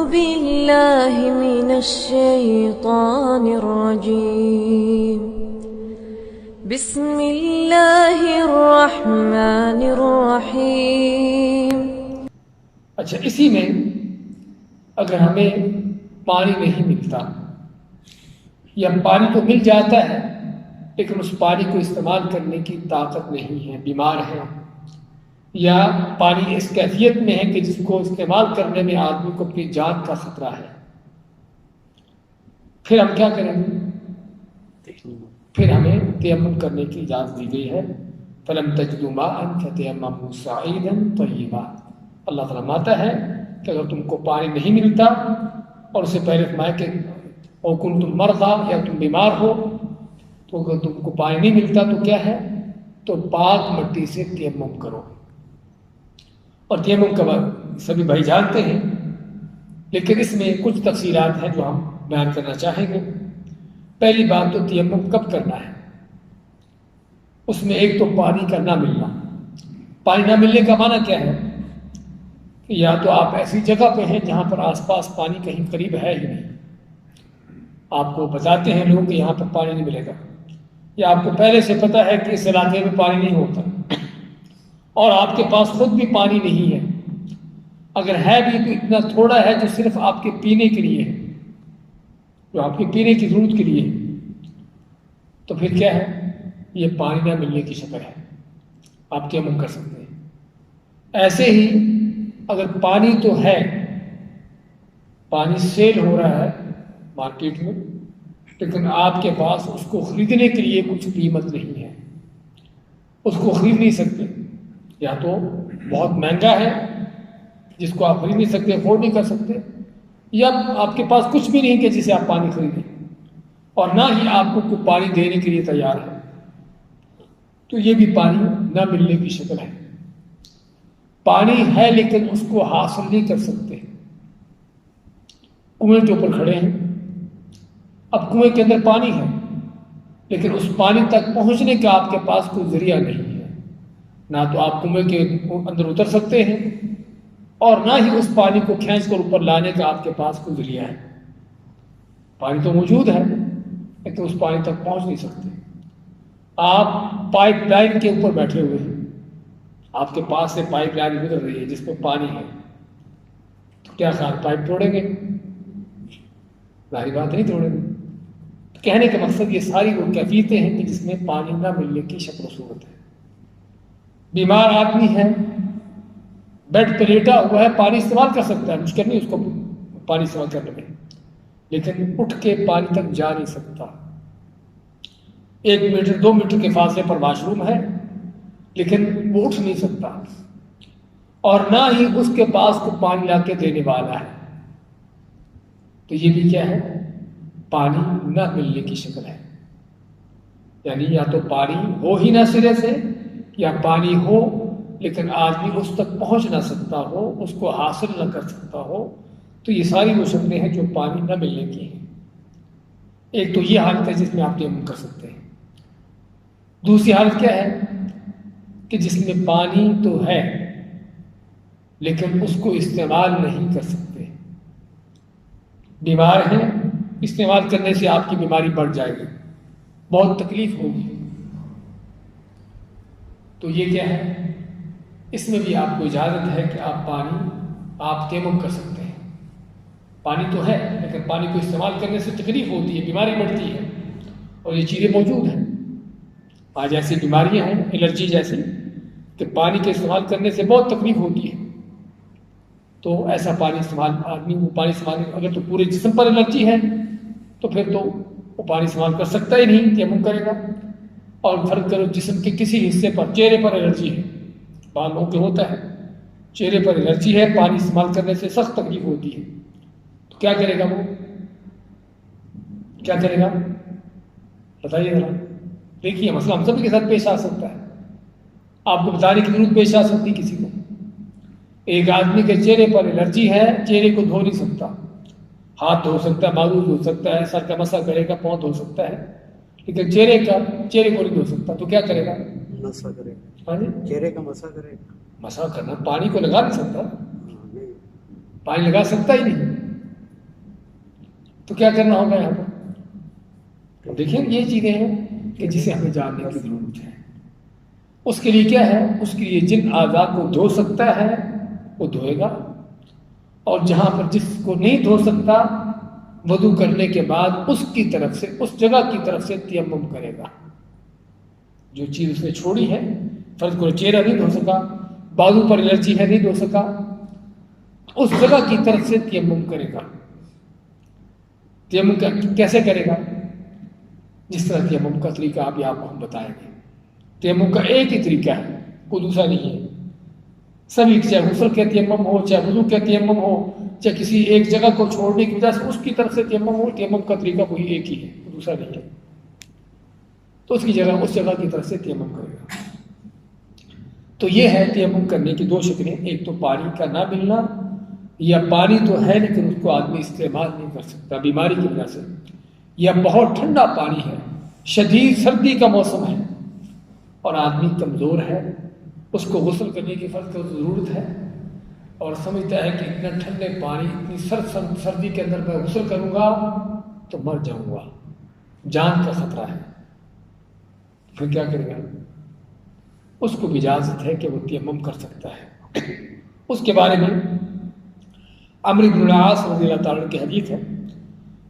بالله من الشيطان الرجيم بسم الله الرحمن الرحیم۔ اچھا، اسی میں اگر ہمیں پانی نہیں ملتا یا پانی تو مل جاتا ہے لیکن اس پانی کو استعمال کرنے کی طاقت نہیں ہے، بیمار ہے، یا پانی اس کیفیت میں ہے کہ جس کو استعمال کرنے میں آدمی کو اپنی جان کا خطرہ ہے، پھر ہم کیا کریں گے؟ پھر ہمیں تیمم کرنے کی اجازت دی گئی ہے۔ فَلَمْ تَجِدُوا مَاءً فَتَيَمَّمُوا صَعِیدًا طَیِّبًا۔ اللہ تعالیٰ فرماتا ہے کہ اگر تم کو پانی نہیں ملتا، اور اس سے پہلے فرمایا کہ او کنتم مرضی، یا تم بیمار ہو، تو اگر تم کو پانی نہیں ملتا تو کیا ہے؟ تو پاک مٹی سے تیمم کرو۔ اور تیمم کا سبھی بھائی جانتے ہیں، لیکن اس میں کچھ تفصیلات ہیں جو ہم بیان کرنا چاہیں گے۔ پہلی بات تو تیمم کب کرنا ہے؟ اس میں ایک تو پانی کا نہ ملنا۔ پانی نہ ملنے کا معنی کیا ہے؟ کہ یا تو آپ ایسی جگہ پہ ہیں جہاں پر آس پاس پانی کہیں قریب ہے ہی نہیں، آپ کو بتاتے ہیں لوگ کہ یہاں پر پانی نہیں ملے گا، یا آپ کو پہلے سے پتہ ہے کہ اس علاقے میں پانی نہیں ہوتا، اور آپ کے پاس خود بھی پانی نہیں ہے، اگر ہے بھی تو اتنا تھوڑا ہے جو صرف آپ کے پینے کے لیے ہے، جو آپ کے پینے کی ضرورت کے لیے ہے، تو پھر کیا ہے؟ یہ پانی نہ ملنے کی شکل ہے، آپ تیمم کر سکتے ہیں۔ ایسے ہی اگر پانی تو ہے، پانی سیل ہو رہا ہے مارکیٹ میں، لیکن آپ کے پاس اس کو خریدنے کے لیے کچھ قیمت نہیں ہے، اس کو خرید نہیں سکتے، یا تو بہت مہنگا ہے جس کو آپ خرید نہیں سکتے، افورڈ نہیں کر سکتے، یا آپ کے پاس کچھ بھی نہیں کہ جسے آپ پانی خریدیں، اور نہ ہی آپ کو کوئی پانی دینے کے لیے تیار ہے، تو یہ بھی پانی نہ ملنے کی شکل ہے۔ پانی ہے لیکن اس کو حاصل نہیں کر سکتے۔ کنویں کے اوپر کھڑے ہیں، اب کنویں کے اندر پانی ہے لیکن اس پانی تک پہنچنے کا آپ کے پاس کوئی ذریعہ نہیں ہے، نہ تو آپ کنویں کے اندر اتر سکتے ہیں اور نہ ہی اس پانی کو کھینچ کر اوپر لانے کا آپ کے پاس کوئی ذریعہ ہے۔ پانی تو موجود ہے لیکن اس پانی تک پہنچ نہیں سکتے۔ آپ پائپ لائن کے اوپر بیٹھے ہوئے ہیں، آپ کے پاس سے پائپ لائن گزر رہی ہے جس میں پانی ہے، تو کیا خیال پائپ توڑیں گے؟ ظاہری بات نہیں توڑیں گے۔ کہنے کا مقصد یہ ساری وہ کیفیتیں ہیں کہ جس میں پانی نہ ملنے کی شکل و صورت ہے۔ بیمار آدمی ہے، بیڈ پہ لیٹا ہوا ہے، پانی استعمال کر سکتا ہے، مشکل نہیں اس کو پانی استعمال کرنے میں، لیکن اٹھ کے پانی تک جا نہیں سکتا۔ 1 میٹر 2 میٹر کے فاصلے پر واش روم ہے لیکن وہ اٹھ نہیں سکتا، اور نہ ہی اس کے پاس کو پانی لا کے دینے والا ہے، تو یہ بھی کیا ہے؟ پانی نہ ملنے کی شکل ہے۔ یعنی یا تو پانی ہو ہی نہ سرے سے، یا پانی ہو لیکن آدمی اس تک پہنچ نہ سکتا ہو، اس کو حاصل نہ کر سکتا ہو، تو یہ ساری وہ شکلیں ہیں جو پانی نہ ملنے کی ہیں۔ ایک تو یہ حالت ہے جس میں آپ تیمم کر سکتے ہیں۔ دوسری حالت کیا ہے؟ کہ جس میں پانی تو ہے لیکن اس کو استعمال نہیں کر سکتے، بیمار ہیں، استعمال کرنے سے آپ کی بیماری بڑھ جائے گی، بہت تکلیف ہوگی، تو یہ کیا ہے؟ اس میں بھی آپ کو اجازت ہے کہ آپ تیمم کر سکتے ہیں۔ پانی تو ہے لیکن پانی کو استعمال کرنے سے تکلیف ہوتی ہے، بیماری بڑھتی ہے، اور یہ چیزیں موجود ہیں۔ آج ایسی بیماریاں ہیں، الرجی جیسی، کہ پانی کے استعمال کرنے سے بہت تکلیف ہوتی ہے، تو ایسا پانی استعمال اگر تو پورے جسم پر الرجی ہے تو پھر تو وہ پانی استعمال کر سکتا ہی نہیں، تیمم کرے گا۔ اور فرض کرو جسم کے کسی حصے پر، چہرے پر الرجی ہے، بعض لوگوں کے ہوتا ہے، چہرے پر الرجی ہے، پانی استعمال کرنے سے سخت تکلیف ہوتی ہے، تو کیا کرے گا؟ وہ کیا کرے گا؟ بتائیے ذرا۔ دیکھیے مسئلہ ہم سب کے ساتھ پیش آ سکتا ہے، آپ کو بتانے کی ضرورت پیش آ سکتی کسی کو۔ ایک آدمی کے چہرے پر الرجی ہے، چہرے کو دھو نہیں سکتا، ہاتھ دھو سکتا ہے، بازو دھو سکتا ہے، سر کا مسح کرے گا، پاؤں دھو سکتا ہے، لیکن چہرے کو نہیں دھو سکتا، تو کیا کرے گا؟ مسح کرے گا۔ ہاں جی، چہرے کا مسح کرے گا۔ مسح کرنا، پانی کو لگا نہیں سکتا، پانی لگا سکتا ہی نہیں، تو کیا کرنا ہوگا یہاں پر؟ تو دیکھیں یہ چیزیں ہیں کہ جسے ہمیں جاننے کی ضرورت ہے۔ اس کے لیے کیا ہے؟ اس کے لیے جن اعضاء کو دھو سکتا ہے وہ دھوئے گا، اور جہاں پر جس کو نہیں دھو سکتا وضو کرنے کے بعد اس کی طرف سے، اس جگہ کی طرف سے تیمم کرے گا۔ جو چیز اس نے چھوڑی ہے، فرض کرو چہرہ نہیں دھو سکا، بازو پر الرجی ہے نہیں دھو سکا، اس جگہ کی طرف سے تیمم کرے گا۔ تیمم کیسے کرے گا؟ جس طرح تیمم کا طریقہ ابھی آپ کو ہم بتائیں گے۔ تیمم کا ایک ہی طریقہ ہے، کوئی دوسرا نہیں ہے۔ سبھی، چاہے غسل کے تیمم ہو، چاہے وضو کے تیمم ہو، چاہے کسی ایک جگہ کو چھوڑنے کی وجہ سے اس کی طرف سے تیمم ہو، تیمم کا طریقہ کوئی ایک ہی ہے، کوئی دوسرا نہیں ہے۔ تو اس کی جگہ، اس جگہ کی طرف سے تیمم کرے گا۔ تو یہ ہے تیمم کرنے کی دو شکلیں، ایک تو پانی کا نہ ملنا، یا پانی تو ہے لیکن اس کو آدمی استعمال نہیں کر سکتا بیماری کی وجہ سے، یا بہت ٹھنڈا پانی ہے، شدید سردی کا موسم ہے اور آدمی کمزور ہے، اس کو غسل کرنے کی فرض کو ضرورت ہے، اور سمجھتا ہے کہ اتنا ٹھنڈے پانی، اتنی سردی کے اندر میں غسل کروں گا تو مر جاؤں گا، جان کا خطرہ ہے، پھر کیا کرے گا؟ اس کو بھی اجازت ہے کہ وہ تیمم کر سکتا ہے۔ اس کے بارے میں عمرو بن العاص رضی اللہ تعالیٰ کی حدیث ہے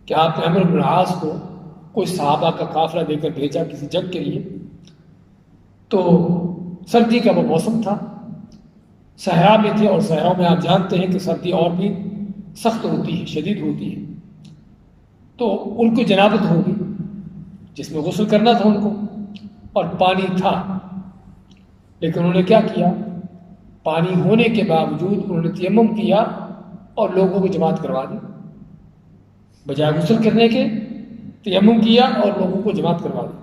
کہ آپ نے عمرو بن العاص کو کوئی صحابہ کا قافلہ دے کر بھیجا کسی جنگ کے لیے، تو سردی کا وہ موسم تھا، صحرا میں تھے، اور صحرا میں آپ جانتے ہیں کہ سردی اور بھی سخت ہوتی ہے، شدید ہوتی ہے، تو ان کو جنابت ہوگی جس میں غسل کرنا تھا ان کو، اور پانی تھا، لیکن انہوں نے کیا کیا؟ پانی ہونے کے باوجود انہوں نے تیمم کیا اور لوگوں کو جماعت کروا دی، بجائے غسل کرنے کے تیمم کیا اور لوگوں کو جماعت کروا دی۔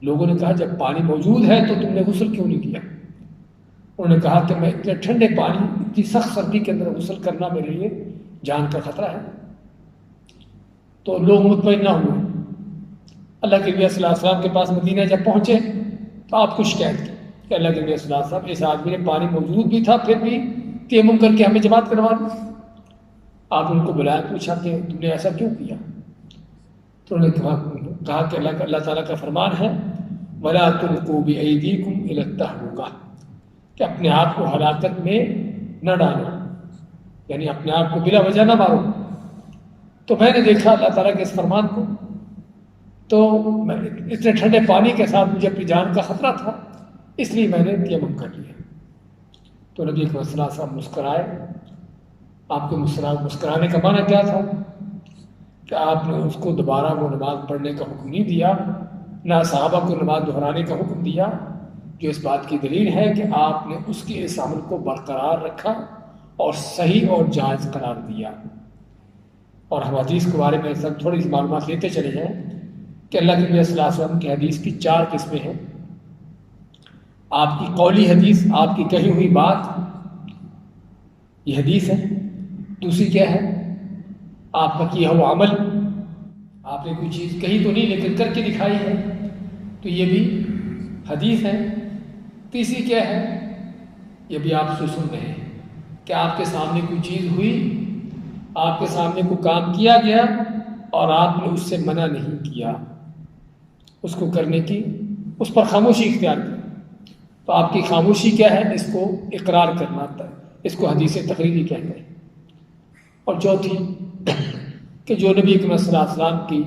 لوگوں نے کہا جب پانی موجود ہے تو تم نے غسل کیوں نہیں کیا؟ انہوں نے کہا کہ میں اتنے ٹھنڈے پانی، اتنی سخت سردی کے اندر غسل کرنا میرے لیے جان کا خطرہ ہے۔ تو لوگ مطمئن نہ ہوئے، اللہ کے نبی صلی اللہ علیہ وسلم کے پاس مدینہ جب پہنچے تو آپ کو شکایت کی کہ اللہ کے نبی صلی اللہ علیہ وسلم، اس آدمی نے پانی موجود بھی تھا پھر بھی تیمم کر کے ہمیں جماعت کروا دی۔ آپ ان کو بلایا، پوچھا کہ تم نے ایسا کیوں کیا؟ تو انہوں نے کہا کہ اللہ تعالیٰ کا فرمان ہے وَلَا تُلْقُوا بِأَيْدِيكُمْ إِلَى التَّهْلُكَةِ، کہ اپنے آپ کو ہلاکت میں نہ ڈالو، یعنی اپنے آپ کو بلا وجہ نہ مارو۔ تو میں نے دیکھا اللہ تعالیٰ کے اس فرمان کو، تو اتنے ٹھنڈے پانی کے ساتھ مجھے اپنی جان کا خطرہ تھا، اس لیے میں نے تیمم کر لیا۔ تو نبی صلی اللہ علیہ وسلم مسکرائے۔ آپ کے مسکرانے کا معنی کیا تھا؟ کہ آپ نے اس کو دوبارہ وہ نماز پڑھنے کا حکم نہیں دیا، نہ صحابہ کو نماز دہرانے کا حکم دیا، جو اس بات کی دلیل ہے کہ آپ نے اس کے اس عمل کو برقرار رکھا اور صحیح اور جائز قرار دیا۔ اور ہم حدیث کے بارے میں سب تھوڑی سی معلومات لیتے چلے جائیں کہ اللہ کے نبی صلی اللہ علیہ وسلم کی حدیث کی 4 قسمیں ہیں۔ آپ کی قولی حدیث، آپ کی کہی ہوئی بات، یہ حدیث ہے۔ دوسری کیا ہے؟ آپ کا کیا ہوا عمل، آپ نے کوئی چیز کہی تو نہیں لیکن کر کے دکھائی ہے، تو یہ بھی حدیث ہے۔ تیسری کیا ہے؟ یہ بھی آپ سے سن رہے ہیں کہ آپ کے سامنے کوئی چیز ہوئی، آپ کے سامنے کوئی کام کیا گیا اور آپ نے اس سے منع نہیں کیا، اس کو کرنے کی، اس پر خاموشی اختیار کی، تو آپ کی خاموشی کیا ہے؟ اس کو اقرار کرنا آتا ہے، اس کو حدیث تقریری کہتے ہیں۔ اور چوتھی کہ جو نبی صلی اللہ علیہ وسلم کی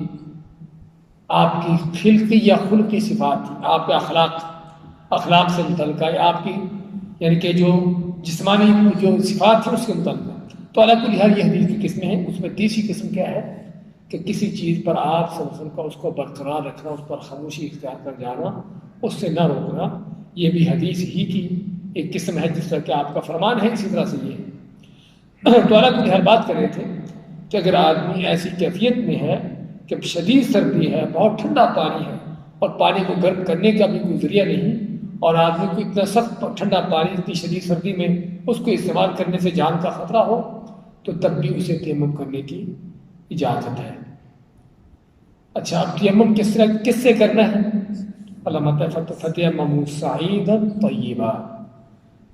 آپ کی خلقی یا خلقی صفات تھی، آپ کے اخلاق سے متعلقہ ہے، آپ کی یعنی کہ جو جسمانی جو صفات تھیں اس کے متعلق، تو اللہ کل حال یہ حدیث کی قسمیں ہیں۔ اس میں تیسری قسم کیا ہے کہ کسی چیز پر آپ صلی اللہ علیہ وسلم کا اس کو برقرار رکھنا، اس پر خاموشی اختیار کر جانا، اس سے نہ روکنا، یہ بھی حدیث ہی کی ایک قسم ہے، جس طرح کہ آپ کا فرمان ہے اسی طرح سے یہ ہے۔ تو اللہ کل حال بات کر رہے تھے کہ اگر آدمی ایسی کیفیت میں ہے کہ شدید سردی ہے، بہت ٹھنڈا پانی ہے اور پانی کو گرم کرنے کا بھی کوئی ذریعہ نہیں، اور آدمی کو اتنا سخت ٹھنڈا پانی اتنی شدید سردی میں اس کو استعمال کرنے سے جان کا خطرہ ہو، تو تب بھی اسے تیمم کرنے کی اجازت ہے۔ اچھا، اب تیمم کس سے کرنا ہے؟ علامہ فتیمموا صعیدا طیبا،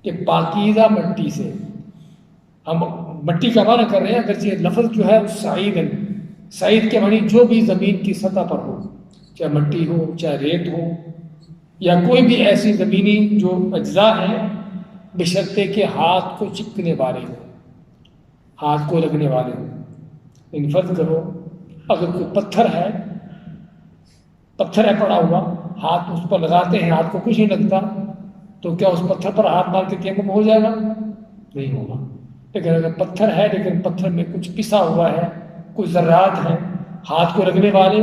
کہ پاکیزہ مٹی سے، ہم مٹی کا معنی کر رہے ہیں، اگرچہ لفظ جو ہے صعیدن سعید کے معنی جو بھی زمین کی سطح پر ہو، چاہے مٹی ہو، چاہے ریت ہو، یا کوئی بھی ایسی زمینی جو اجزاء ہیں، بشرطے کے ہاتھ کو چپکنے والے ہوں، ہاتھ کو لگنے والے ہوں۔ ان فرض کرو اگر کوئی پتھر ہے پڑا ہوا، ہاتھ اس پر لگاتے ہیں، ہاتھ کو کچھ نہیں لگتا، تو کیا اس پتھر پر ہاتھ مار کے تیمم ہو جائے گا؟ نہیں ہوگا۔ لیکن اگر پتھر ہے لیکن پتھر میں کچھ پسا ہوا ہے، کچھ ذرات ہیں ہاتھ کو لگنے والے،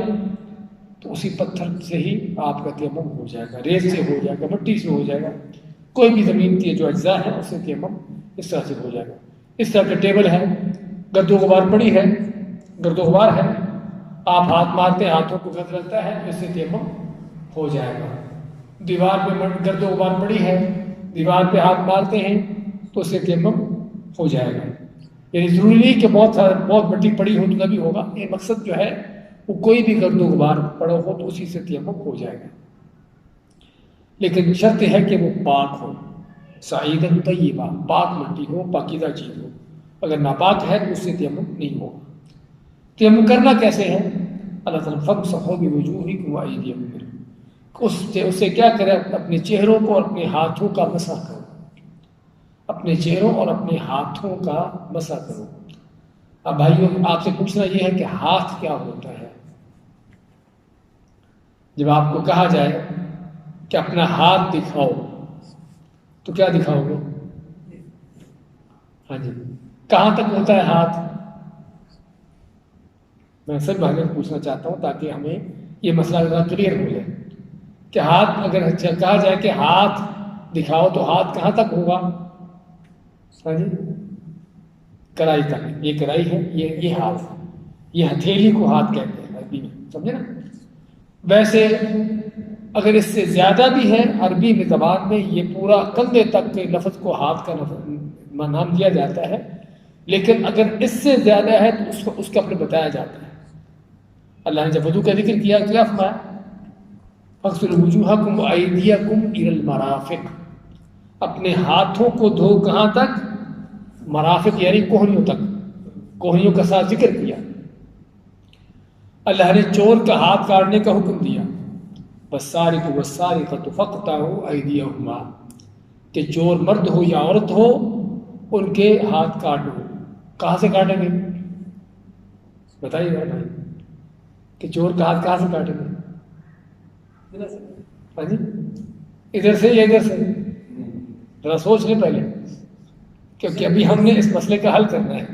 تو اسی پتھر سے ہی آپ کا تیمم ہو جائے گا، ریت سے ہو جائے گا، مٹی سے ہو جائے گا، کوئی بھی زمین کی جو اجزاء ہے اس سے تیمم اس طرح سے ہو جائے گا۔ اس طرح کے ٹیبل ہے، گرد و غبار پڑی ہے، گرد و غبار ہے، آپ ہاتھ مارتے ہیں، ہاتھوں کو گرد لگتا ہے تو اس سے تیمم ہو جائے گا۔ دیوار پہ گرد و غبار پڑی ہے، دیوار پہ ہاتھ مارتے ہیں تو اس سے تیمم ہو جائے گا۔ یعنی ضروری نہیں کہ بہت مٹی پڑی ہو تو تبھی ہوگا، یہ مقصد جو ہے وہ کوئی بھی گرد و غبار پڑا ہو تو اسی سے تیمم ہو جائے گا، لیکن شرط ہے کہ وہ پاک ہو، سعیدن طیبہ، پاک مٹی ہو، پاکیزہ چیز ہو۔ اگر ناپاک ہے تو اس سے تیمم نہیں ہوگا۔ تیمم کرنا کیسے ہے؟ اللہ تعالیٰ فَامْسَحُوا بِوُجُوهِكُمْ وَأَيْدِيَكُمْ مِنْهُ، اس سے کیا کرے؟ اپنے چہروں کو اور اپنے ہاتھوں کا مسح کرو، اپنے چہروں اور اپنے ہاتھوں کا مسح کرو۔ اب بھائیوں آپ سے پوچھنا یہ ہے کہ ہاتھ کیا ہوتا ہے؟ جب آپ کو کہا جائے کہ اپنا ہاتھ دکھاؤ تو کیا دکھاؤ گے؟ ہاں جی، کہاں تک ہوتا ہے ہاتھ؟ میں سب بھائیوں کو پوچھنا چاہتا ہوں تاکہ ہمیں یہ مسئلہ ذرا کلیئر ہو جائے کہ ہاتھ اگر کہا جائے کہ ہاتھ دکھاؤ تو ہاتھ کہاں تک ہوگا؟ ہاں جی، کرائی تک۔ یہ کرائی ہے، یہ ہاتھ، یہ ہتھیلی کو ہاتھ کہتے ہیں عربی میں، سمجھے نا؟ ویسے اگر اس سے زیادہ بھی ہے عربی میں زبان میں یہ پورا کندھے تک کے لفظ کو ہاتھ کا نام دیا جاتا ہے، لیکن اگر اس سے زیادہ ہے تو اس کا اپنے بتایا جاتا ہے۔ اللہ نے جب وضو کا ذکر کیا کیا فرمایا؟ فَاغْسِلُوا وُجُوهَكُمْ وَأَيْدِيَكُمْ إِلَى الْمَرَافِقِ، اپنے ہاتھوں کو دھو کہاں تک؟ مرافق یعنی کوہنیوں تک، کوہنیوں کا ساتھ ذکر کیا۔ اللہ نے چور کا ہاتھ کاٹنے کا حکم دیا، وَالسَّارِقُ وَالسَّارِقَةُ فَاقْطَعُوا أَيْدِيَهُمَا، کہ چور مرد ہو یا عورت ہو ان کے ہاتھ کاٹ دو۔ کہاں سے کاٹیں گے؟ بتائیے بھائی کہ چور کا ہاتھ کہاں سے کاٹیں گے؟ ہاں جی، ادھر سے یا ادھر سے؟ ذرا سوچ لیں پہلے، کیونکہ ابھی ہم نے اس مسئلے کا حل کرنا ہے۔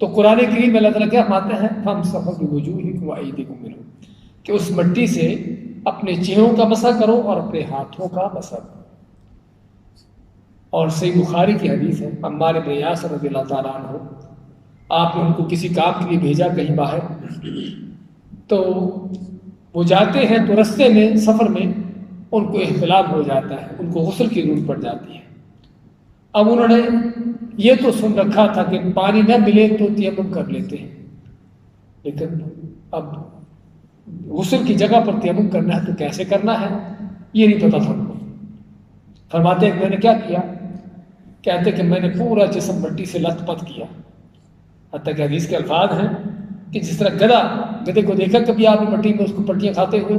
تو قرآن کریم میں اللہ تعالیٰ کیا فرماتے ہیں؟ فَامْسَحُوا بِوُجُوهِكُمْ وَأَيْدِيكُمْ مِنْهُ، کہ اس مٹی سے اپنے چہروں کا مسح کرو اور اپنے ہاتھوں کا مسح کرو۔ اور صحیح بخاری کی حدیث ہے، عمار بن یاسر رضی اللہ تعالیٰ عنہ، آپ نے ان کو کسی کام کے لیے بھیجا کہیں باہر، تو وہ جاتے ہیں تو رستے میں سفر میں ان کو احتلام ہو جاتا ہے، ان کو غسل کی ضرورت پڑ جاتی ہے۔ اب انہوں نے یہ تو سن رکھا تھا کہ پانی نہ ملے تو تیمم کر لیتے ہیں، لیکن اب غسل کی جگہ پر تیمم کرنا ہے تو کیسے کرنا ہے یہ نہیں پتا تھا ان کو۔ فرماتے ہیں کہ میں نے کیا کیا؟ کہتے کہ میں نے پورا جسم مٹی سے لت پت کیا، حتیٰ کہ حدیث کے الفاظ ہیں کہ جس طرح گدھے کو دیکھا کبھی آپ نے مٹی میں اس کو پلٹیاں کھاتے ہوئے،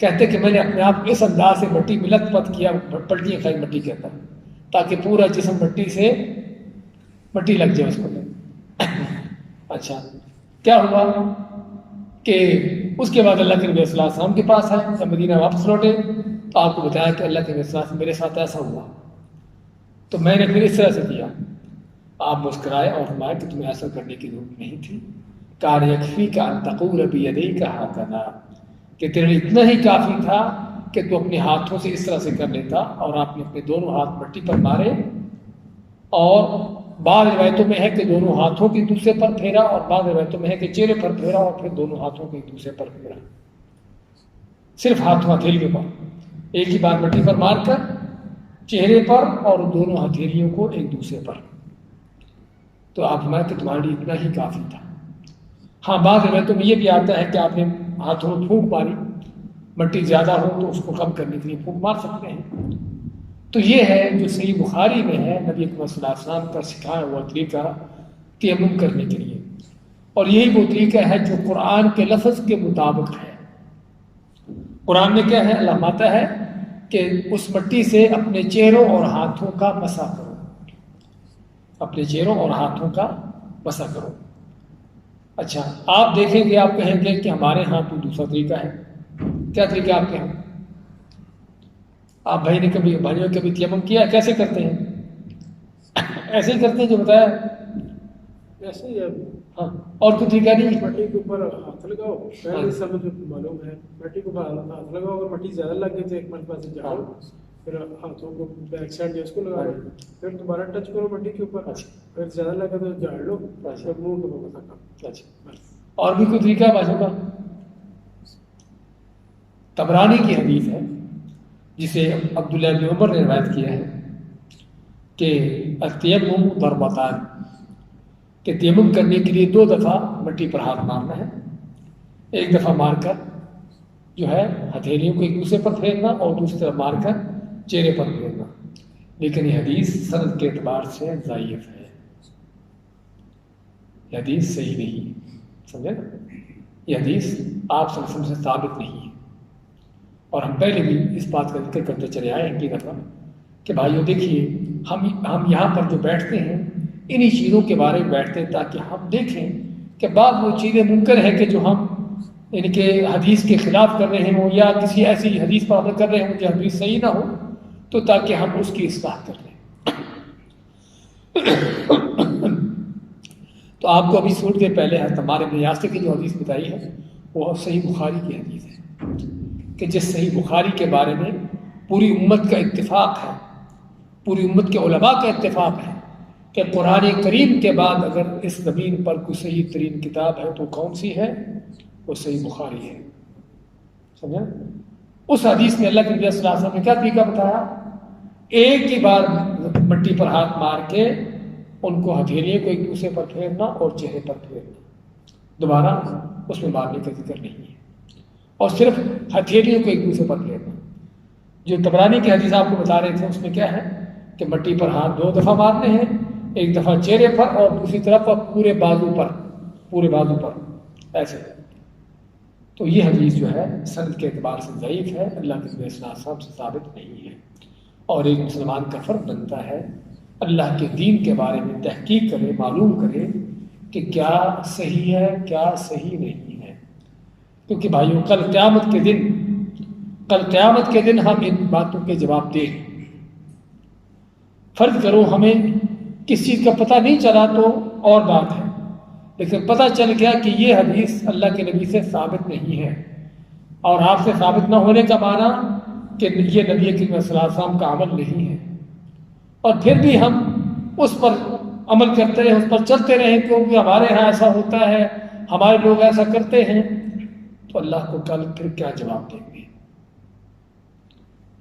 کہتے کہ میں نے اپنے آپ کو اس انداز سے مٹی میں لت پت کیا، پلٹیاں کھائی مٹی کے اندر، تاکہ پورا جسم مٹی لگ جائے اس کو۔ اچھا کیا ہوا کہ اس کے بعد اللہ کے نبی صلی اللہ علیہ وسلم کے پاس آئے، جب مدینہ واپس لوٹے تو آپ کو بتایا کہ اللہ کے نبی صلی اللہ علیہ وسلم میرے ساتھ ایسا ہوا، تو میں نے پھر اس طرح سے کیا۔ آپ مسکرائے اور فرمایا کہ تمہیں ایسا کرنے کی ضرورت نہیں تھی، کان یکفیک ان تقول بیدیک ھکذا، کہ تیرے لیے اتنا ہی کافی تھا کہ تو اپنے ہاتھوں سے اس طرح سے کر لیتا، اور آپ نے اپنے دونوں ہاتھ مٹی پر مارے، اور بعض روایتوں میں ہے کہ دونوں ہاتھوں کی دوسرے پر پھیرا، اور بعض روایتوں میں ہے کہ چہرے پر پھیرا اور پھر دونوں ہاتھوں کے ایک دوسرے پر پھیرا، صرف ہاتھوں ہتھیلیوں پر ایک ہی بار مٹی پر مار کر چہرے پر اور دونوں ہتھیلیوں کو ایک دوسرے پر۔ تو آپ فرمایا کہ تمہارے لیے اتنا ہی کافی تھا۔ ہاں بعض روایتوں میں یہ بھی آتا ہے کہ آپ نے ہاتھوں میں پھونک ماری، مٹی زیادہ ہو تو اس کو کم کرنے کے لیے پھونک مار سکتے ہیں۔ تو یہ ہے جو صحیح بخاری میں ہے، نبی اکرم صلی اللہ علیہ وسلم کا سکھایا ہوا طریقہ تیمم کرنے کے لیے، اور یہی وہ طریقہ ہے جو قرآن کے لفظ کے مطابق ہے۔ قرآن میں کیا ہے؟ اللہ ماتا ہے کہ اس مٹی سے اپنے چہروں اور ہاتھوں کا مسح کرو، اپنے چہروں اور ہاتھوں کا مسح کرو۔ اچھا، آپ دیکھیں گے، آپ کہیں گے کہ ہمارے ہاں تو دوسرا طریقہ ہے۔ کیا طریقہ آپ کے ہاں؟ آپ بھائیوں نے کبھی تیمم کیا؟ کیسے کرتے ہیں؟ ایسے ہی کرتے ہیں جو بتایا؟ ایسے ہی ہے۔ ہاں، اور کوئی طریقہ نہیں؟ مٹی کے اوپر ہاتھ لگاؤ، پہلے سب جو معلوم ہے، مٹی کے اوپر ہاتھ لگاؤ، اگر مٹی زیادہ لگ گئی تو ایک مرتبہ سے جاؤ، پھر ہاتھوں کو بیک سائڈ جو اس کو لگا لو، پھر دوبارہ ٹچ کرو مٹی کے اوپر، پھر زیادہ لگا تو جھاڑ لو، پھر منہ کے اوپر کرو۔ اچھا، اور بھی کوئی طریقہ ہے بھائیوں کا؟ طبرانی کی حدیث ہے جسے عبداللہ بن عمر نے روایت کیا ہے کہ التیمم ضربتان، کہ تیمم کرنے کے لیے 2 دفعہ مٹی پر ہاتھ مارنا ہے، ایک دفعہ مار کر جو ہے ہتھیلیوں کو ایک دوسرے پر پھیرنا اور دوسری طرف مار کر چہرے پر پھیرنا، لیکن یہ حدیث سند کے اعتبار سے ضعیف ہے، یہ حدیث صحیح نہیں ہے، سمجھے نا؟ یہ حدیث آپ صلی اللہ علیہ وسلم سے ثابت نہیں ہے، اور ہم پہلے بھی اس بات کا ذکر کرتے چلے آئے ہیں کہ دفعہ کہ بھائیو دیکھیے، ہم یہاں پر جو بیٹھتے ہیں انہی چیزوں کے بارے میں بیٹھتے ہیں تاکہ ہم دیکھیں کہ بعض وہ چیزیں ممکن ہے کہ جو ہم ان کے حدیث کے خلاف کر رہے ہوں یا کسی ایسی حدیث پر عمل کر رہے ہوں کہ حدیث صحیح نہ ہو، تو تاکہ ہم اس کی اصلاح کر لیں۔ تو آپ کو ابھی تھوڑی دیر پہلے ہمارے ریاست کی جو حدیث بتائی ہے وہ صحیح بخاری کی حدیث ہے، کہ جس صحیح بخاری کے بارے میں پوری امت کا اتفاق ہے، پوری امت کے علماء کا اتفاق ہے کہ قرآن کریم کے بعد اگر اس زمین پر کوئی صحیح ترین کتاب ہے تو کون سی ہے؟ وہ صحیح بخاری ہے، سمجھا؟ اس حدیث میں اللہ کے نبی صلی اللہ علیہ وسلم نے کیا طریقہ بتایا؟ ایک ہی بار مٹی پر ہاتھ مار کے ان کو ہتھیلیوں کو ایک دوسرے پر پھیرنا اور چہرے پر پھیرنا، دوبارہ اس میں مارنے کا ذکر نہیں ہے، اور صرف ہتھیلیوں کو ایک دوسرے پر پھیرنا۔ جو طبرانی کی حدیث آپ کو بتا رہے تھے اس میں کیا ہے کہ مٹی پر ہاتھ 2 دفعہ مارنے ہیں، ایک دفعہ چہرے پر اور دوسری طرف پورے بازو پر ایسے۔ تو یہ حدیث جو ہے سند کے اعتبار سے ضعیف ہے، اللہ کے نبی صلی اللہ علیہ وسلم سے ثابت نہیں ہے، اور ایک مسلمان کا فرض بنتا ہے اللہ کے دین کے بارے میں تحقیق کرے، معلوم کرے کہ کیا صحیح ہے کیا صحیح نہیں ہے، کیونکہ بھائیوں کل قیامت کے دن ہم ان باتوں کے جواب دیں۔ فرض کرو ہمیں کس چیز کا پتہ نہیں چلا تو اور بات ہے، لیکن پتہ چل گیا کہ یہ حدیث اللہ کے نبی سے ثابت نہیں ہے، اور آپ سے ثابت نہ ہونے کا معنی کہ یہ نبی کریم صلی اللہ علیہ وسلم کا عمل نہیں ہے، اور پھر بھی ہم اس پر عمل کرتے رہے، اس پر چلتے رہے کیونکہ ہمارے ہاں ایسا ہوتا ہے، ہمارے لوگ ایسا کرتے ہیں، تو اللہ کو کل پھر کیا جواب دیں گے؟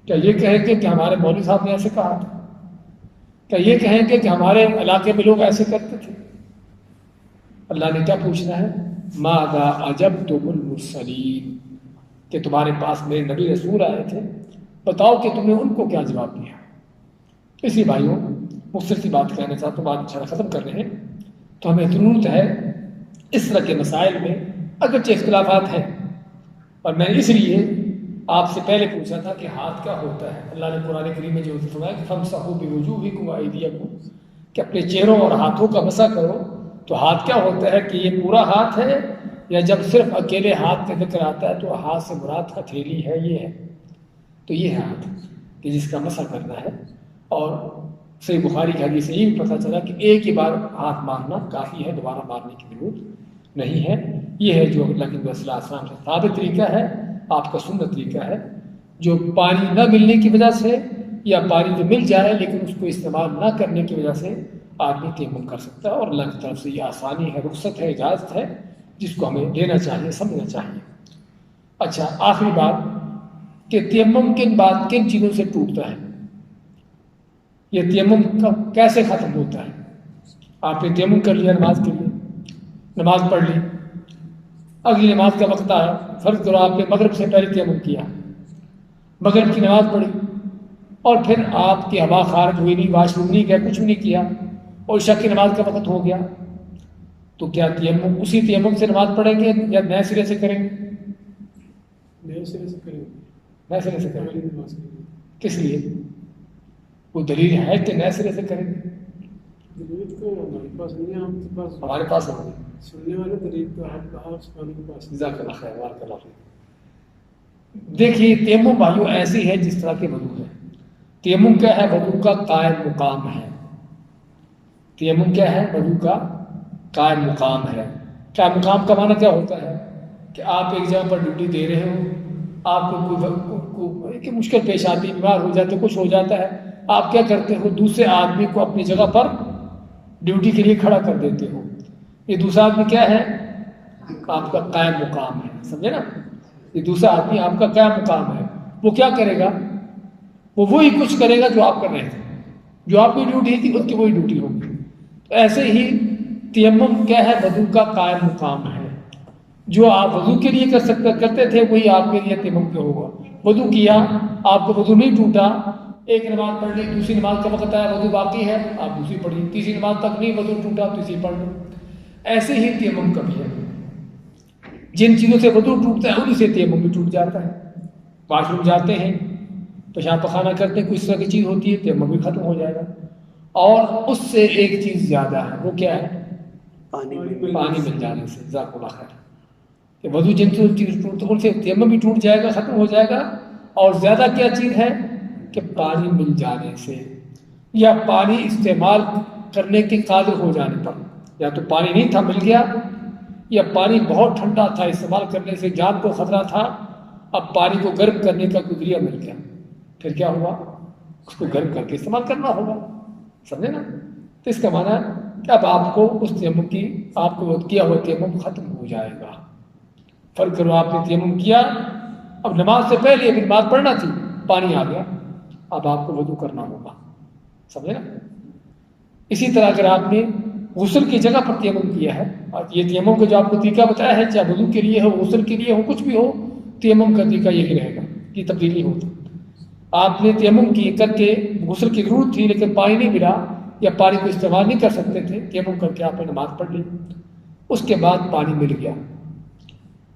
کیا یہ کہیں گے کہ ہمارے مولوی صاحب نے ایسے کہا تھا؟ کیا یہ کہیں گے کہ ہمارے علاقے میں لوگ ایسے کرتے تھے؟ اللہ نے کیا پوچھنا ہے؟ ماذا اجبتم المرسلین، کہ تمہارے پاس میرے نبی رسول آئے تھے، بتاؤ کہ تم نے ان کو کیا جواب دیا۔ اسی بھائیوں مختصر سی بات کہنا چاہتا ہوں، بات انشاءاللہ ختم کر رہے ہیں، تو ہمیں ضرورت ہے اس طرح کے مسائل میں اگرچہ اختلافات ہیں، اور میں نے اس لیے آپ سے پہلے پوچھا تھا کہ ہاتھ کیا ہوتا ہے۔ اللہ نے قرآن کریم میں جو فرمایا کہ فامسحوا بوجوہکم وایدیکم، کہ اپنے چہروں اور ہاتھوں کا مسح کرو، تو ہاتھ کیا ہوتا ہے کہ یہ پورا ہاتھ ہے، یا جب صرف اکیلے ہاتھ کا ذکر آتا ہے تو ہاتھ سے مراد ہتھیلی ہے، یہ ہے، تو یہ ہے ہاتھ کہ جس کا مسح کرنا ہے۔ اور صحیح بخاری کی حدیث سے یہ بھی پتہ چلا کہ ایک ہی بار ہاتھ مارنا کافی ہے، دوبارہ مارنے کی ضرورت نہیں ہے۔ یہ ہے جو اللہ کے نبی صلی اللہ علیہ وسلم سے ثابت طریقہ ہے، آپ کا سنت طریقہ ہے۔ جو پانی نہ ملنے کی وجہ سے یا پانی جو مل جائے لیکن اس کو استعمال نہ کرنے کی وجہ سے آدمی تیمم کر سکتا ہے، اور اللہ کی طرف سے یہ آسانی ہے، رخصت ہے، اجازت ہے، جس کو ہمیں لینا چاہیے، سمجھنا چاہیے۔ اچھا، آخری بات کہ تیمم کن چیزوں سے ٹوٹتا ہے، یہ تیمم کیسے ختم ہوتا ہے؟ آپ نے تیمم کر لیا نماز کے لیے، نماز پڑھ لی، اگلی نماز کا وقت آیا، فرض کرو آپ نے مغرب سے پہلے تیمم کیا، مغرب کی نماز پڑھی، اور پھر آپ کی ہوا خارج ہوئی نہیں، واش روم نہیں گئے، کچھ بھی نہیں کیا، اور عشاء کی نماز کا وقت ہو گیا، تو کیا تیمم اسی تیمم سے نماز پڑھیں گے یا نئے سرے سے کریں گے؟ نئے سرے سے کریں گے، نئے سرے سے کریں گے۔ پہلی نماز کریں گے۔ کس لیے؟ کوئی دلیل ہے کہ نئے سرے سے کریں گے؟ دلیل تو ہمارے پاس نہیں ہے، ہم کے پاس ہمارے پاس ہوگی۔ سننے والے دلیل تو آپ سبحانہ کے پاس نہیں۔ جزاک اللہ خیر، بارک اللہ فیک۔ دیکھیے تیمم بھائیو ایسی ہے جس طرح کے وضو ہے۔ تیمم کیا ہے؟ وضو کا قائم مقام ہے۔ تیمم کیا ہے؟ وضو کا قائم مقام ہے۔ کیا مقام کا معنی کیا ہوتا ہے؟ کہ آپ ایک جگہ پر ڈیوٹی دے رہے ہو، آپ کو کوئی مشکل پیش آتی، بیمار ہو جاتے، کچھ ہو جاتا ہے، آپ کیا کرتے ہو؟ دوسرے آدمی کو اپنی جگہ پر ڈیوٹی کے لیے کھڑا کر دیتے ہو۔ یہ دوسرا آدمی کیا ہے؟ آپ کا قائم مقام ہے، سمجھے نا؟ یہ دوسرا آدمی آپ کا قائم مقام ہے۔ وہ کیا کرے گا؟ وہ وہی کچھ کرے گا جو آپ کر رہے تھے، جو آپ کی ڈیوٹی تھی اس کی وہی ڈیوٹی ہوگی۔ تو ایسے ہی تیمم کیا ہے؟ وضو کا قائم مقام ہے۔ جو آپ وضو کے لیے کرتے تھے وہی آپ کے لیے تیمم کیا ہوگا۔ وضو کیا، آپ کو وضو نہیں ٹوٹا، ایک نماز پڑھ لی، دوسری نماز کا وقت آیا، وضو باقی ہے، آپ دوسری پڑھی، تیسری نماز تک نہیں وضو ٹوٹا، تیسری پڑھ لو۔ ایسے ہی تیمم کا بھی ہے۔ جن چیزوں سے وضو ٹوٹتا ہے انہیں سے تیمم بھی ٹوٹ جاتا ہے۔ واش روم جاتے ہیں، پیشاب پخانہ کرتے ہیں، کوئی اس طرح کی چیز ہوتی ہے، تیمم بھی ختم ہو جائے گا۔ اور اس سے ایک چیز زیادہ ہے، وہ کیا ہے؟ پانی مل جانے سے۔ جزاک اللہ خیر۔ کہ وضو جن چیز ٹوٹتے ان سے تیمم بھی ٹوٹ جائے گا، ختم ہو جائے گا۔ اور زیادہ کیا چیز ہے؟ کہ پانی مل جانے سے، یا پانی استعمال کرنے کے قادر ہو جانے پر۔ یا تو پانی نہیں تھا، مل گیا، یا پانی بہت ٹھنڈا تھا، استعمال کرنے سے جان کو خطرہ تھا، اب پانی کو گرم کرنے کا کوئی ذریعہ مل گیا، پھر کیا ہوا؟ اس کو گرم کر کے استعمال کرنا ہوگا، سمجھے نا؟ تو اس کا معنی ہے کہ اب آپ کو اس تیمم کی، آپ کو کیا ہوا تیمم ختم ہو جائے گا۔ فرض کرو آپ نے تیمم کیا، اب نماز سے پہلے ابھی نماز پڑھنا تھی، پانی آ گیا، اب آپ کو وضو کرنا ہوگا، سمجھے نا؟ اسی طرح اگر آپ نے غسل کی جگہ پر تیمم کیا ہے، اور یہ تیمم کا جو آپ کو طریقہ بتایا ہے، چاہے وضو کے لیے ہو، غسل کے لیے ہو، کچھ بھی ہو، تیمم کا طریقہ یہی رہے گا، یہ تبدیلی ہوتی۔ آپ نے تیمم کی کر کے غسل کی ضرورت تھی لیکن پانی نہیں ملا، یا پانی کو استعمال نہیں کر سکتے تھے، تیمم کر کے آپ نے نماز پڑھ لی، اس کے بعد پانی مل گیا،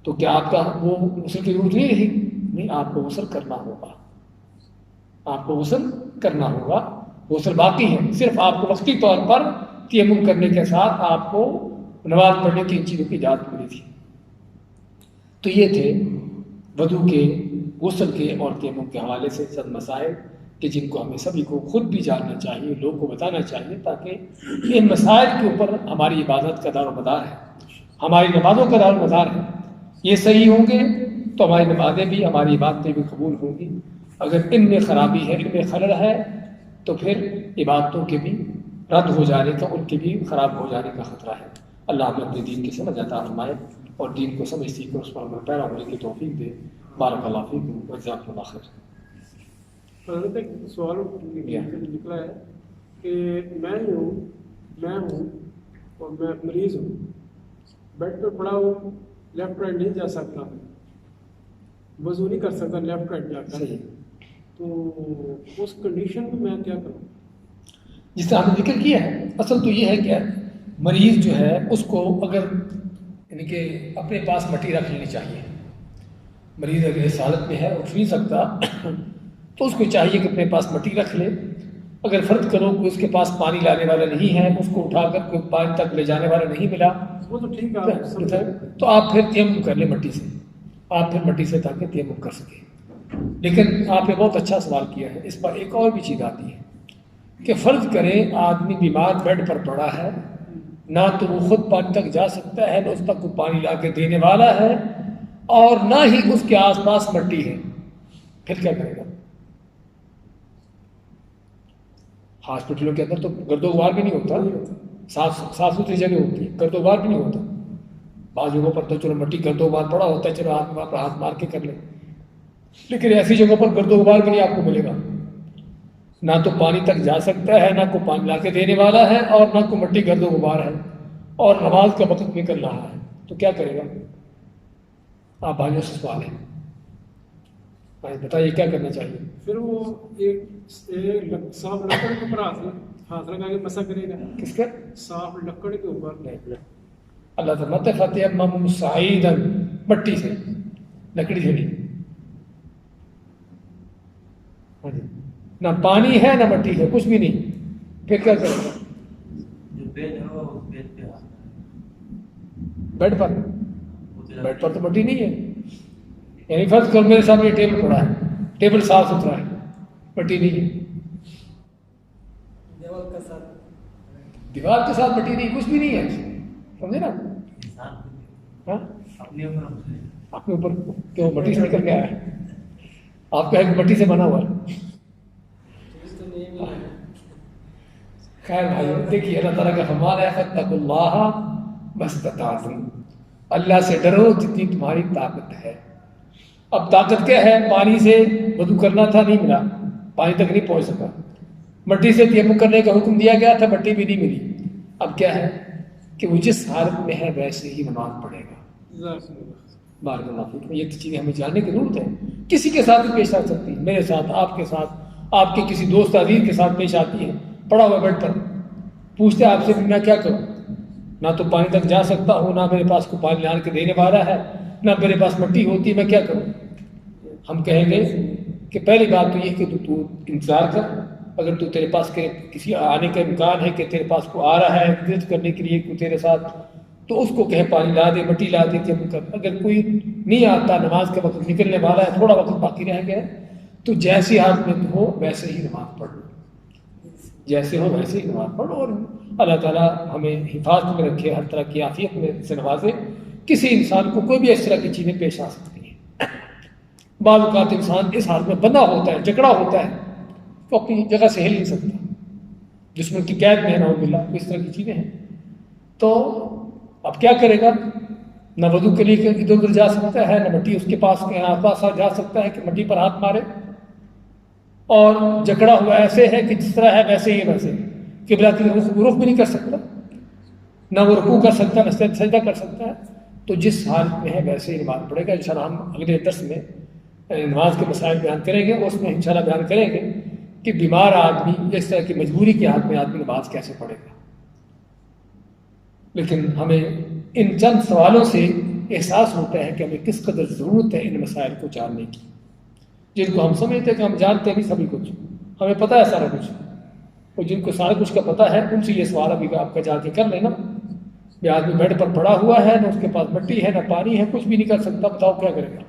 تو کیا آپ کا وہ غسل کی ضرورت نہیں رہی؟ نہیں، آپ کو غسل کرنا ہوگا، آپ کو غسل کرنا ہوگا، غسل باقی ہے، صرف آپ کو وقتی طور پر تیمم کرنے کے ساتھ آپ کو نماز پڑھنے کی ان چیزوں کی اجازت ملی تھی۔ تو یہ تھے وضو کے، غسل کے اور تیمم کے حوالے سے چند مسائل کہ جن کو ہمیں سبھی کو خود بھی جاننا چاہیے، لوگوں کو بتانا چاہیے، تاکہ ان مسائل کے اوپر ہماری عبادت کا دار و مدار ہے، ہماری نمازوں کا دار و مدار ہے۔ یہ صحیح ہوں گے تو ہماری نمازیں بھی، ہماری عبادتیں بھی قبول ہوں گی۔ اگر ان میں خرابی ہے، ان میں خلل ہے، تو پھر عبادتوں کے بھی رد ہو جانے کا، ان کے بھی خراب ہو جانے کا خطرہ ہے۔ اللہ ہمیں اپنے دین کی سمجھ عطا فرمائے اور دین کو سمجھ سیکھ کر اس پر عمل پیرا ہونے کی توفیق دے۔ بارک اللہ فیکم و جزاکم اللہ خیر۔ حضرت ایک سوال نکلا ہے کہ میں ہوں اور میں مریض ہوں، بیڈ پہ پڑا ہوں، لیفٹ رائٹ نہیں جا سکتا، وضو نہیں کر سکتا لیفٹ رائٹ جا کر، تو اس کنڈیشن میں میں کیا کروں؟ جس طرح ہم نے ذکر کیا ہے، اصل تو یہ ہے کہ مریض جو ہے اس کو اگر یعنی کہ اپنے پاس مٹی رکھ لینی چاہیے۔ مریض اگر اس حالت میں ہے اٹھ نہیں سکتا تو اس کو چاہیے کہ اپنے پاس مٹی رکھ لے۔ اگر فرض کرو کہ اس کے پاس پانی لانے والا نہیں ہے، اس کو اٹھا کر کوئی پانی تک لے جانے والا نہیں ملا، وہ تو ٹھیک ہے، تو آپ پھر تیمم کر لیں مٹی سے، آپ پھر مٹی سے تاکہ تیمم کر سکیں۔ لیکن آپ نے بہت اچھا سوال کیا ہے، اس پر ایک اور بھی چیز آتی ہے کہ فرض کریں آدمی بیمار بیڈ پر پڑا ہے، نہ تو وہ خود پانی تک جا سکتا ہے، نہ اس تک کوئی پانی لا کے دینے والا ہے، اور نہ ہی اس کے آس پاس مٹی ہے، پھر کیا کرے گا؟ ہاسپٹلوں کے اندر تو گرد و غبار بھی نہیں ہوتا، صاف ستھری جگہ ہوتی ہے، گرد و غبار بھی نہیں ہوتا۔ بعض جگہوں پر تو چلو مٹی گرد و غبار پڑا ہوتا ہے، چلو آدمی وہاں پر ہاتھ مار کے کر لے، لیکن ایسی جگہوں پر گرد و غبار بھی نہیں آپ کو ملے گا، نہ تو پانی تک جا سکتا ہے، نہ کوئی پانی لا کے دینے والا ہے، اور نہ کوئی مٹی گرد و غبار ہے، اور نماز کا وقت نکل رہا ہے، تو کیا کرے گا؟ آپ بھائیوں سے سوال ہے، بھائی بتائیے کیا کرنا چاہیے؟ پھر وہ ایک صاف لکڑ کے اوپر ہاتھ لگا کے مسا کرے گا، کس کا؟ صاف لکڑ کے اوپر اللہ فرماتا ہے فتیمموا صعیدا، مٹی سے، لکڑی سے نہیں۔ ہاں جی، نہ پانی ہے نہ مٹی ہے، کچھ بھی نہیں، پھر کیا کرے گا؟ جو بیڈ ہے وہ اس بیڈ پہ بیڈ پر، بیڈ پر تو مٹی نہیں ہے، یعنی فرض کرو میرے سامنے ٹیبل پڑا ہے، ٹیبل صاف ستھرا ہے، مٹی نہیں ہے، دیوار کے ساتھ مٹی نہیں، کچھ بھی نہیں ہے، سمجھے نا؟ ہاں اپنے اوپر اپنے اوپر کہ وہ مٹی سے نکل کے آیا ہے، آپ کا ایک مٹی سے بنا ہوا ہے۔ خیر بھائی دیکھیے اللہ تعالیٰ کا فرمان ہے فاتقوا اللہ ما استطعتم، اللہ سے ڈرو جتنی تمہاری طاقت ہے۔ اب طاقت کیا ہے؟ پانی سے وضو کرنا تھا، نہیں ملا، پانی تک نہیں پہنچ سکا، مٹی سے تیمم کرنے کا حکم دیا گیا تھا، مٹی بھی نہیں ملی، اب کیا ہے کہ وہ جس حالت میں ہے ویسے ہی نماز پڑھے گا۔ بارک اللہ فیکم، یہ چیزیں ہمیں جاننے کی ضرورت ہے، کسی کے ساتھ بھی پیش آ سکتی ہے، میرے ساتھ، آپ کے ساتھ، آپ کے کسی دوست عزیز کے ساتھ پیش آتی ہے، پڑا ہوا بیڈ پر، پوچھتے آپ سے میں کیا کروں، نہ تو پانی تک جا سکتا ہوں، نہ میرے پاس کوئی پانی لانے کے دینے والا ہے، نہ میرے پاس مٹی ہوتی ہے، میں کیا کروں؟ ہم کہیں گے کہ پہلی بات تو یہ کہ تو انتظار کر، اگر تو تیرے پاس کسی آنے کا امکان ہے کہ تیرے پاس کو آ رہا ہے وزٹ کرنے کے لیے کوئی تیرے ساتھ، تو اس کو کہے پانی لا دے، مٹی لا دے، تیمم کر۔ اگر کوئی نہیں آتا، نماز کا وقت نکلنے والا ہے، تھوڑا وقت باقی رہ گیا ہے، تو جیسی حالت میں تو ہو ویسے ہی نماز پڑھ لو، جیسے ہو ویسے ہی نماز پڑھو، اور اللہ تعالیٰ ہمیں حفاظت میں رکھے، ہر طرح کی عافیت میں سے نوازے۔ کسی انسان کو کوئی بھی اس طرح کی چیزیں پیش آ سکتی ہیں، بعض اوقات انسان اس حالت میں بندہ ہوتا ہے، جکڑا ہوتا ہے، تو اپنی جگہ سے ہل نہیں سکتا، دشمن کی قید میں نعوذ باللہ، اس طرح کی چیزیں ہیں، تو اب کیا کرے گا؟ نہ وضو کے لیے ادھر ادھر جا سکتا ہے، نہ مٹی اس کے پاس آس پاس جا سکتا ہے کہ مٹی پر ہاتھ مارے، اور جکڑا ہوا ایسے ہے کہ جس طرح ہے ویسے ہی ویسے، قبلہ کی رخ بھی نہیں کر سکتا، نہ وہ رکوع کر سکتا، نہ سجدہ کر سکتا ہے، تو جس حالت میں ہے ویسے ہی نماز پڑھے گا۔ انشاءاللہ ہم اگلے درس میں نماز کے مسائل بیان کریں گے، اس میں انشاءاللہ بیان کریں گے کہ بیمار آدمی اس طرح کی مجبوری کے حالت میں آدمی نماز کیسے پڑھے گا۔ لیکن ہمیں ان چند سوالوں سے احساس ہوتا ہے کہ ہمیں کس قدر ضرورت ہے ان مسائل کو جاننے کی، جن کو ہم سمجھتے ہیں کہ ہم جانتے بھی سبھی کچھ، ہمیں پتہ ہے سارا کچھ، اور جن کو سارا کچھ کا پتہ ہے ان سے یہ سوال ابھی آپ کا جا کے کر لینا۔ یہ آدمی بیڈ پر پڑا ہوا ہے، نہ اس کے پاس مٹی ہے نہ پانی ہے، کچھ بھی نہیں کر سکتا، بتاؤ کیا کرے گا؟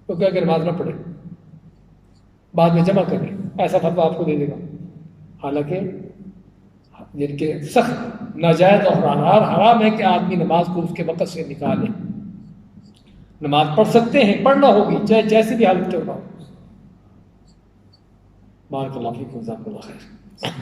تو کیا کہ نماز نہ پڑھے، بعد میں جمع کرے، ایسا فتویٰ آپ کو دے دے گا، حالانکہ جن کے سخت ناجائز اور حرام ہے کہ آدمی نماز کو اس کے وقت سے نکالے۔ نماز پڑھ سکتے ہیں، پڑھنا ہوگی چاہے جیسی بھی حالت کیوں نہ ہو۔ بارک اللہ فیکم، جزاک اللہ خیر۔